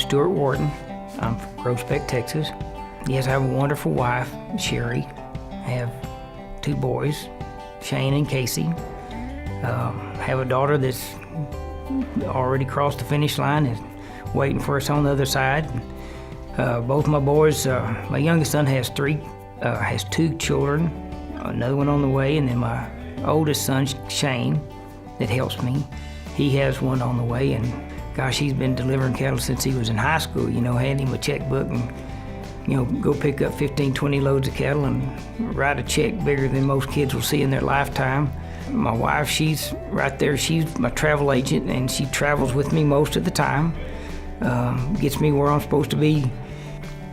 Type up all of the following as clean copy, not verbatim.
Stuart Wharton. I'm from Groesbeck, Texas. Yes, I have a wonderful wife, Sherry. I have 2 boys, Shane and Casey. I have a daughter that's already crossed the finish line and waiting for us on the other side. Both my boys, my youngest son has 2 children, another one on the way, and then my oldest son, Shane, that helps me, he has one on the way, and gosh, he's been delivering cattle since he was in high school. Hand him a checkbook and, go pick up 15, 20 loads of cattle and write a check bigger than most kids will see in their lifetime. My wife, she's right there. She's my travel agent, and she travels with me most of the time. Gets me where I'm supposed to be.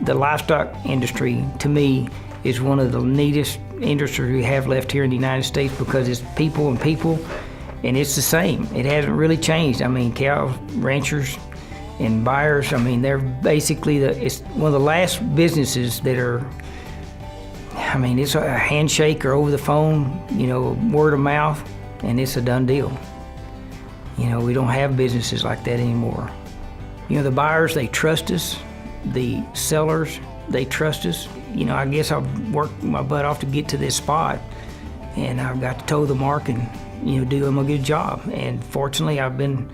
The livestock industry, to me, is one of the neatest industries we have left here in the United States because it's people and people, and it's the same. It hasn't really changed. Cow ranchers and buyers, they're basically it's one of the last businesses that are, it's a handshake or over the phone, word of mouth, and it's a done deal. We don't have businesses like that anymore. The buyers, they trust us. The sellers, they trust us. I guess I've worked my butt off to get to this spot, and I've got to toe the mark and, do them a good job. And fortunately, I've been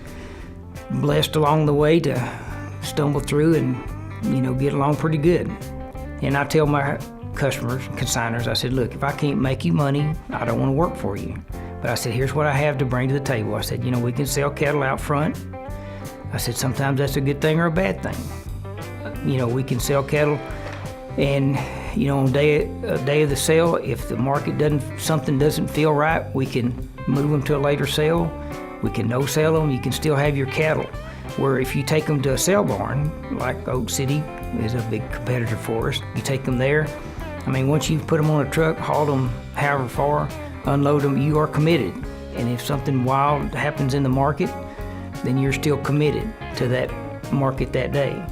blessed along the way to stumble through and, get along pretty good. And I tell my customers, consignors, I said, look, if I can't make you money, I don't want to work for you. But I said, here's what I have to bring to the table. I said, we can sell cattle out front. I said, sometimes that's a good thing or a bad thing. We can sell cattle, and on day of the sale, if the market something doesn't feel right, we can move them to a later sale. We can no sell them. You can still have your cattle. Where if you take them to a sale barn, like Oak City is a big competitor for us, you take them there. Once you've put them on a truck, haul them however far, unload them, you are committed. And if something wild happens in the market, then you're still committed to that market that day.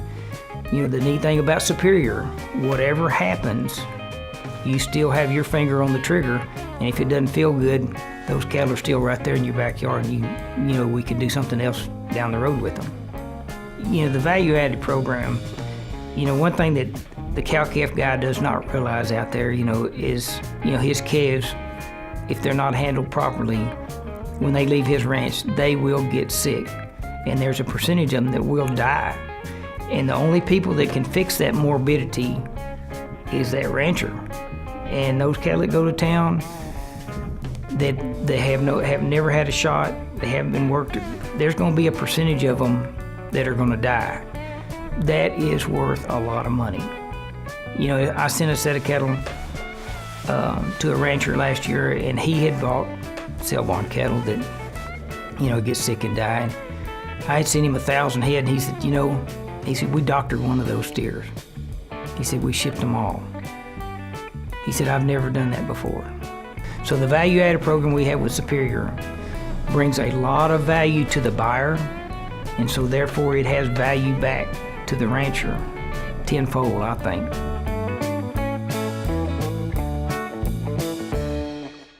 The neat thing about Superior, whatever happens, you still have your finger on the trigger, and if it doesn't feel good, those cattle are still right there in your backyard, and we can do something else down the road with them. The value-added program, one thing that the cow-calf guy does not realize out there, is, his calves, if they're not handled properly, when they leave his ranch, they will get sick, and there's a percentage of them that will die. And the only people that can fix that morbidity is that rancher. And those cattle that go to town, that they have never had a shot, they haven't been worked, there's going to be a percentage of them that are going to die. That is worth a lot of money. I sent a set of cattle to a rancher last year, and he had bought sale barn cattle that, get sick and die. And I had sent him 1,000 head, and he said, we doctored one of those steers. He said, we shipped them all. He said, I've never done that before. So the value-added program we have with Superior brings a lot of value to the buyer, and so therefore it has value back to the rancher tenfold, I think.